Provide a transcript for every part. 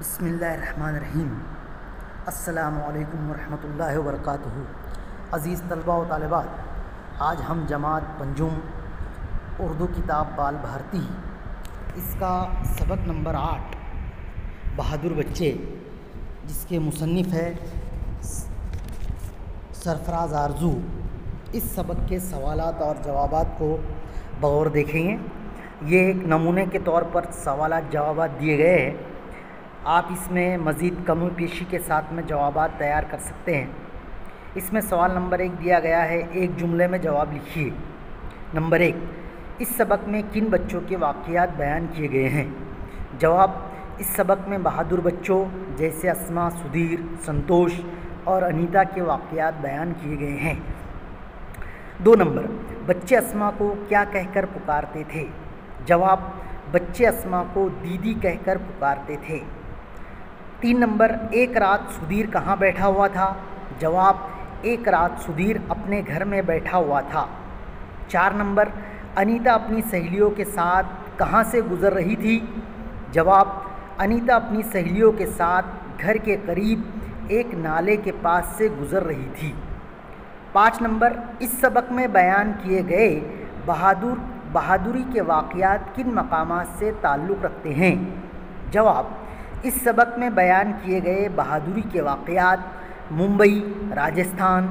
बिस्मिल्लाहिर्रहमानिर्रहीम। अस्सलामुअलैकुम वरहमतुल्लाहि वबरकातुहू। अज़ीज़ तलबा व तालिबात, आज हम जमात पंजुम उर्दू किताब बाल भारती इसका सबक नंबर 8 बहादुर बच्चे, जिसके मुसन्निफ़ है सरफराज आरजू, इस सबक के सवालात और जवाबात को बगौर देखेंगे। ये एक नमूने के तौर पर सवालात जवाबात दिए गए हैं। आप इसमें मज़ीद कमी पेशी के साथ में जवाबात तैयार कर सकते हैं। इसमें सवाल नंबर 1 दिया गया है, एक जुमले में जवाब लिखिए। नंबर 1, इस सबक में किन बच्चों के वाक़यात बयान किए गए हैं? जवाब, इस सबक में बहादुर बच्चों जैसे अस्मा, सुधीर, संतोष और अनीता के वाक़यात बयान किए गए हैं। 2 नंबर, बच्चे अस्मा को क्या कहकर पुकारते थे? जवाब, बच्चे अस्मा को दीदी कहकर पुकारते थे। 3 नंबर, एक रात सुधीर कहाँ बैठा हुआ था? जवाब, एक रात सुधीर अपने घर में बैठा हुआ था। 4 नंबर, अनीता अपनी सहेलियों के साथ कहाँ से गुज़र रही थी? जवाब, अनीता अपनी सहेलियों के साथ घर के करीब एक नाले के पास से गुज़र रही थी। 5 नंबर, इस सबक में बयान किए गए बहादुरी के वाक़यात किन मकामात से ताल्लुक़ रखते हैं? जवाब, इस सबक में बयान किए गए बहादुरी के वाक़यात मुंबई, राजस्थान,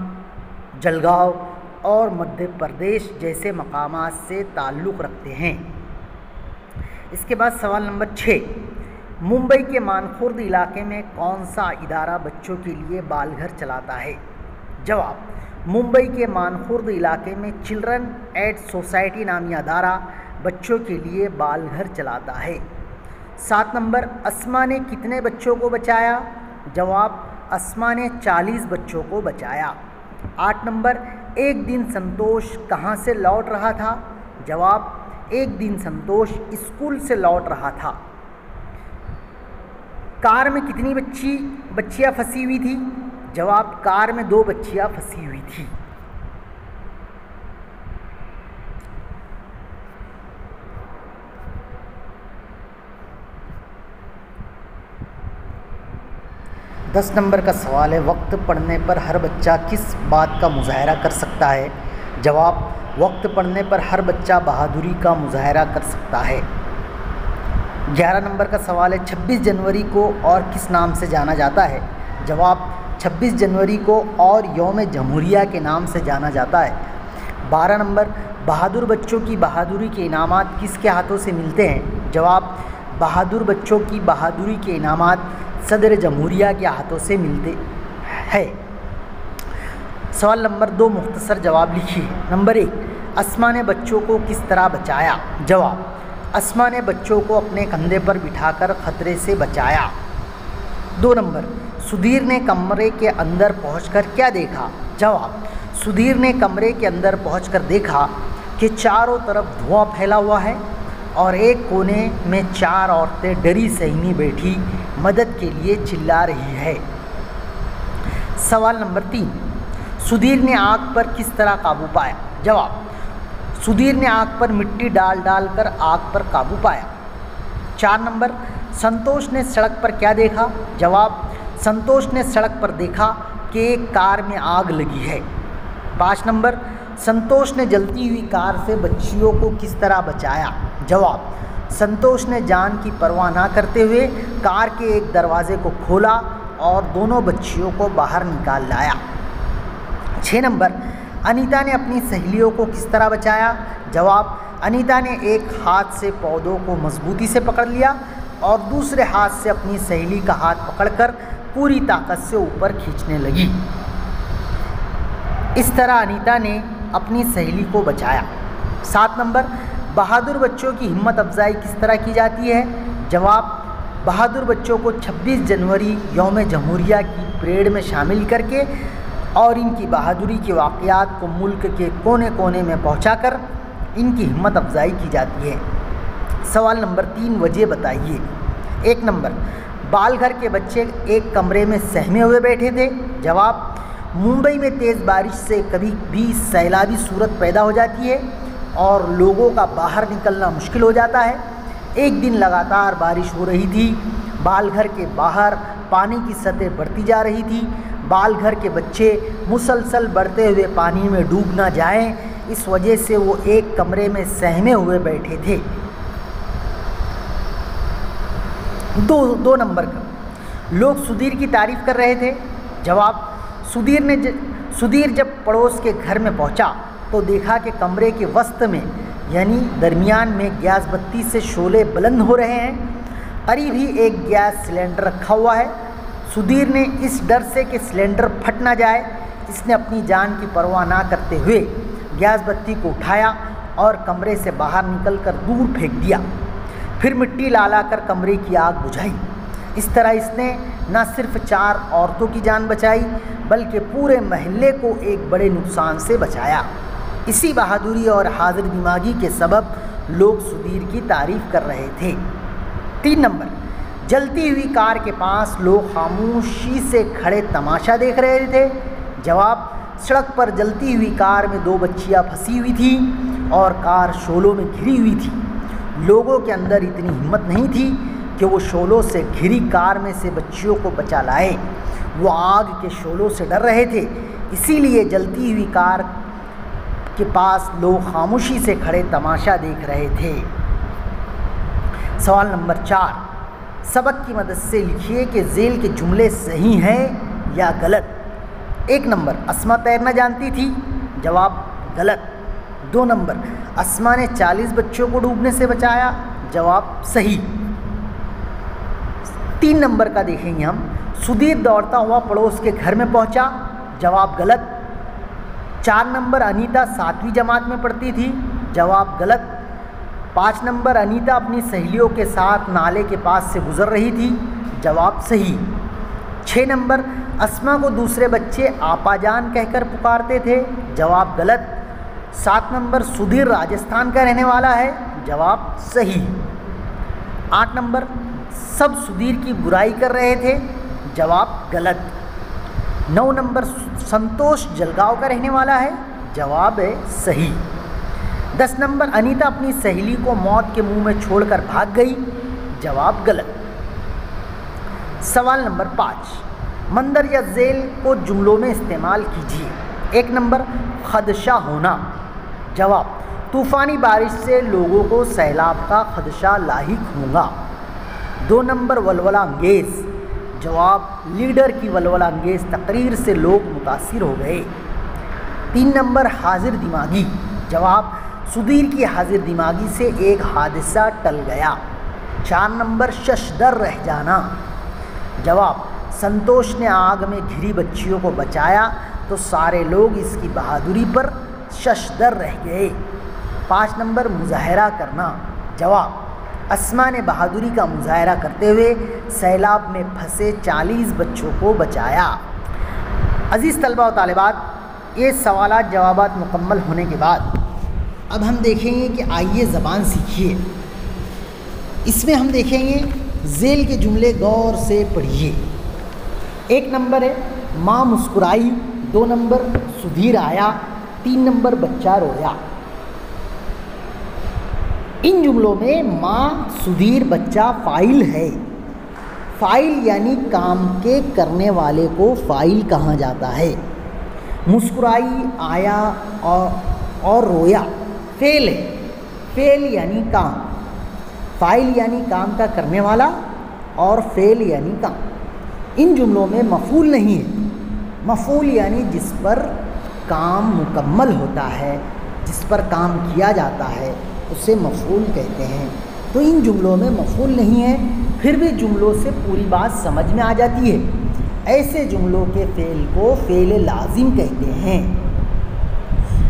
जलगांव और मध्य प्रदेश जैसे मकामात से ताल्लुक़ रखते हैं। इसके बाद सवाल नंबर 6, मुंबई के मानखुर्द इलाके में कौन सा इदारा बच्चों के लिए बालघर चलाता है? जवाब, मुंबई के मानखुर्द इलाके में चिल्ड्रन एड सोसाइटी नामी अदारा बच्चों के लिए बालघर चलाता है। 7 नंबर, अस्मा ने कितने बच्चों को बचाया? जवाब, अस्मा ने 40 बच्चों को बचाया। 8 नंबर, एक दिन संतोष कहाँ से लौट रहा था? जवाब, एक दिन संतोष स्कूल से लौट रहा था। कार में कितनी बच्चियाँ फंसी हुई थी? जवाब, कार में 2 बच्चियाँ फंसी हुई थी। दस नंबर का सवाल है, वक्त पड़ने पर हर बच्चा किस बात का मुज़ाहरा कर सकता है? जवाब, वक्त पड़ने पर हर बच्चा बहादुरी का मुज़ाहरा कर सकता है। 11 नंबर का सवाल है, 26 जनवरी को और किस नाम से जाना जाता है? जवाब, 26 जनवरी को और यौम जमहूरिया के नाम से जाना जाता है। 12 नंबर, बहादुर बच्चों की बहादुरी के इनामात किसके हाथों से मिलते हैं? जवाब, बहादुर बच्चों की बहादुरी के इनामात सदर जमहूरिया के हाथों से मिलते हैं। सवाल नंबर 2, मुख्तसर जवाब लिखिए। नंबर 1, अस्मा ने बच्चों को किस तरह बचाया? जवाब, अस्मा ने बच्चों को अपने कंधे पर बिठाकर खतरे से बचाया। 2 नंबर, सुधीर ने कमरे के अंदर पहुंचकर क्या देखा? जवाब, सुधीर ने कमरे के अंदर पहुंचकर देखा कि चारों तरफ धुआं फैला हुआ है और एक कोने में 4 औरतें डरी सहमी बैठी मदद के लिए चिल्ला रही है। सवाल नंबर 3, सुधीर ने आग पर किस तरह काबू पाया? जवाब, सुधीर ने आग पर मिट्टी डाल कर आग पर काबू पाया। 4 नंबर, संतोष ने सड़क पर क्या देखा? जवाब, संतोष ने सड़क पर देखा कि एक कार में आग लगी है। 5 नंबर, संतोष ने जलती हुई कार से बच्चियों को किस तरह बचाया? जवाब, संतोष ने जान की परवाह ना करते हुए कार के एक दरवाजे को खोला और दोनों बच्चियों को बाहर निकाल लाया। 6 नंबर, अनीता ने अपनी सहेलियों को किस तरह बचाया? जवाब, अनीता ने एक हाथ से पौधों को मजबूती से पकड़ लिया और दूसरे हाथ से अपनी सहेली का हाथ पकड़कर पूरी ताकत से ऊपर खींचने लगी। इस तरह अनीता ने अपनी सहेली को बचाया। 7 नंबर, बहादुर बच्चों की हिम्मत अफजाई किस तरह की जाती है? जवाब, बहादुर बच्चों को 26 जनवरी यौम जमहूरिया की परेड में शामिल करके और इनकी बहादुरी के वाक़यात को मुल्क के कोने कोने में पहुंचाकर इनकी हिम्मत अफजाई की जाती है। सवाल नंबर 3, वजह बताइए। 1 नंबर, बालघर के बच्चे एक कमरे में सहमे हुए बैठे थे। जवाब, मुंबई में तेज़ बारिश से कभी भी सैलाबी सूरत पैदा हो जाती है और लोगों का बाहर निकलना मुश्किल हो जाता है। एक दिन लगातार बारिश हो रही थी बालघर के बाहर पानी की सतह बढ़ती जा रही थी। बालघर के बच्चे मुसलसल बढ़ते हुए पानी में डूब ना जाएं, इस वजह से वो एक कमरे में सहमे हुए बैठे थे। दो नंबर का, लोग सुधीर की तारीफ कर रहे थे। जवाब, सुधीर जब पड़ोस के घर में पहुंचा तो देखा कि कमरे के वसत में यानी दरमियान में गैस बत्ती से शोले बुलंद हो रहे हैं। करीब ही एक गैस सिलेंडर रखा हुआ है। सुधीर ने इस डर से कि सिलेंडर फट ना जाए, इसने अपनी जान की परवाह ना करते हुए गैस बत्ती को उठाया और कमरे से बाहर निकलकर दूर फेंक दिया। फिर मिट्टी ला कर कमरे की आग बुझाई। इस तरह इसने न सिर्फ 4 औरतों की जान बचाई बल्कि पूरे महल्ले को एक बड़े नुकसान से बचाया। इसी बहादुरी और हाजिर दिमागी के सबब लोग सुधीर की तारीफ कर रहे थे। 3 नंबर, जलती हुई कार के पास लोग खामोशी से खड़े तमाशा देख रहे थे। जवाब, सड़क पर जलती हुई कार में 2 बच्चियां फंसी हुई थी और कार शोलों में घिरी हुई थी। लोगों के अंदर इतनी हिम्मत नहीं थी कि वो शोलों से घिरी कार में से बच्चियों को बचा लाए। वो आग के शोलों से डर रहे थे, इसीलिए जलती हुई कार के पास लोग खामोशी से खड़े तमाशा देख रहे थे। सवाल नंबर 4, सबक की मदद से लिखिए कि ज़ेल के जुमले सही हैं या गलत। 1 नंबर, अस्मा तैरना जानती थी। जवाब, गलत। 2 नंबर, अस्मा ने 40 बच्चों को डूबने से बचाया। जवाब, सही। 3 नंबर का देखेंगे हम, सुधीर दौड़ता हुआ पड़ोस के घर में पहुंचा। जवाब, गलत। 4 नंबर, अनीता 7वीं जमात में पढ़ती थी। जवाब, गलत। 5 नंबर, अनीता अपनी सहेलियों के साथ नाले के पास से गुजर रही थी। जवाब, सही। 6 नंबर, अस्मा को दूसरे बच्चे आपाजान कहकर पुकारते थे। जवाब, गलत। 7 नंबर, सुधीर राजस्थान का रहने वाला है। जवाब, सही। 8 नंबर, सब सुधीर की बुराई कर रहे थे। जवाब, गलत। 9 नंबर, संतोष जलगांव का रहने वाला है। जवाब है सही। 10 नंबर, अनीता अपनी सहेली को मौत के मुंह में छोड़कर भाग गई। जवाब, गलत। सवाल नंबर 5, मंदर या ज़ेल को जुमलों में इस्तेमाल कीजिए। 1 नंबर, खदशा होना। जवाब, तूफ़ानी बारिश से लोगों को सैलाब का खदशा लाहिक होगा। 2 नंबर, वलवला अंगेज़। जवाब, लीडर की वलवला अंगेज़ तकरीर से लोग मुतासिर हो गए। 3 नंबर, हाजिर दिमागी। जवाब, सुधीर की हाजिर दिमागी से एक हादसा टल गया। 4 नंबर, शशदर रह जाना। जवाब, संतोष ने आग में घिरी बच्चियों को बचाया तो सारे लोग इसकी बहादुरी पर शशदर रह गए। 5 नंबर, मुजाहरा करना। जवाब, अस्मा ने बहादुरी का मुजाहरा करते हुए सैलाब में फंसे 40 बच्चों को बचाया। अज़ीज़ तलबा व तालिबात, ये सवालात जवाबात मुकम्मल होने के बाद अब हम देखेंगे कि आइए ज़बान सीखिए। इसमें हम देखेंगे ज़ेल के जुमले गौर से पढ़िए। 1 नंबर है, माँ मुस्कुराई। 2 नंबर, सुधीर आया। 3 नंबर, बच्चा रोया। इन जुमलों में माँ, सुधीर, बच्चा फ़ाइल है। फ़ाइल यानी काम के करने वाले को फ़ाइल कहा जाता है। मुस्कुराई, आया और रोया फ़ेल है। फ़ेल यानी काम, फ़ाइल यानी काम का करने वाला और फ़ेल यानी काम। इन जुमलों में मफ़ूल नहीं है। मफ़ूल यानी जिस पर काम मुकम्मल होता है, जिस पर काम किया जाता है, उसे मफ़ूल कहते हैं। तो इन जुमलों में मफ़ूल नहीं है, फिर भी जुमलों से पूरी बात समझ में आ जाती है। ऐसे जुमलों के फ़ेल को फ़ेल लाजिम कहते हैं।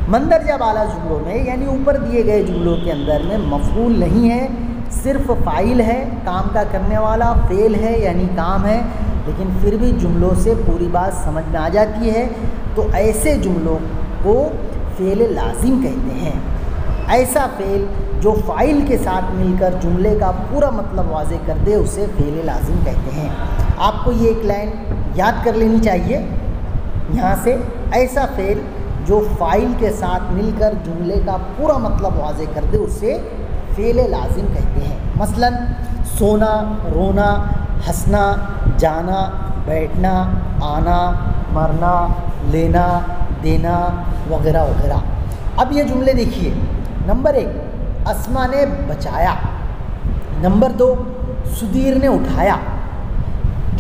मंदरजा बाला जुमलों में यानी ऊपर दिए गए जुमलों के अंदर में मफ़ूल नहीं है, सिर्फ फ़ाइल है, काम का करने वाला, फ़ेल है यानी काम है, लेकिन फिर भी जुमलों से पूरी बात समझ में आ जाती है। तो ऐसे जुमलों को फ़ेल लाजिम कहते हैं। ऐसा फ़ेल जो फ़ाइल के साथ मिलकर जुमले का पूरा मतलब वाज़ेह कर दे उसे फ़ेल लाजिम कहते हैं। आपको ये एक लाइन याद कर लेनी चाहिए यहाँ से। ऐसा फ़ेल जो फ़ाइल के साथ मिलकर जुमले का पूरा मतलब वाज़ेह कर दे उसे फ़ेल लाजिम कहते हैं। मसलन सोना, रोना, हंसना, जाना, बैठना, आना, मरना, लेना, देना वगैरह वगैरह। अब ये जुमले देखिए। नंबर 1, अस्मा ने बचाया। नंबर 2, सुधीर ने उठाया।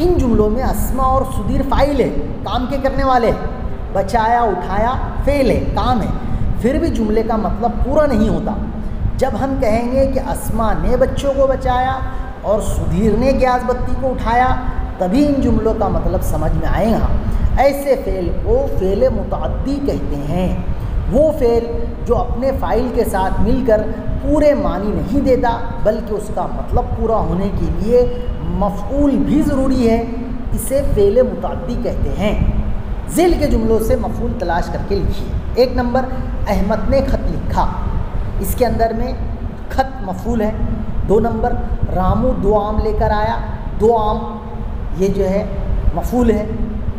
इन जुमलों में अस्मा और सुधीर फाइल है, काम के करने वाले हैं। बचाया, उठाया फेल है, काम है। फिर भी जुमले का मतलब पूरा नहीं होता। जब हम कहेंगे कि अस्मा ने बच्चों को बचाया और सुधीर ने गैस बत्ती को उठाया, तभी इन जुमलों का मतलब समझ में आएगा। ऐसे फ़ेल को फ़ेल मुतअद्दी कहते हैं। वो फ़ेल जो अपने फ़ाइल के साथ मिलकर पूरे मानी नहीं देता, बल्कि उसका मतलब पूरा होने के लिए मफ़ऊल भी ज़रूरी है, इसे फ़ेल मुतअद्दी कहते हैं। ज़िल के जुमलों से मफ़ऊल तलाश करके लिखिए। 1 नंबर, अहमद ने ख़त लिखा। इसके अंदर में ख़त मफ़ऊल है। 2 नंबर, रामू 2 आम लेकर आया। 2 आम ये जो है मफ़ऊल है।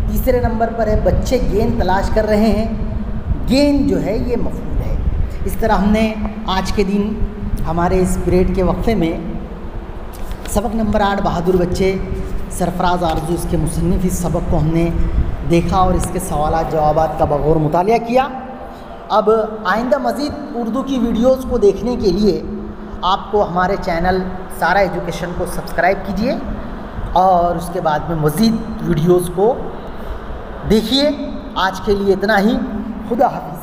तीसरे नंबर पर है बच्चे गेंद तलाश कर रहे हैं। गेंद जो है ये मफ़ऊल है। इस तरह हमने आज के दिन हमारे इस पीरियड के वक्फे में सबक नंबर 8 बहादुर बच्चे सरफराज आरजू इसके मुसन्निफ़, इस सबक को हमने देखा और इसके सवालात जवाबात का बगौर मुतालिया किया। अब आइंदा मज़ीद उर्दू की वीडियोज़ को देखने के लिए आपको हमारे चैनल सारा एजुकेशन को सब्सक्राइब कीजिए और उसके बाद में मज़ीद वीडियोज़ को देखिए। आज के लिए इतना ही। खुदा हाफिज़।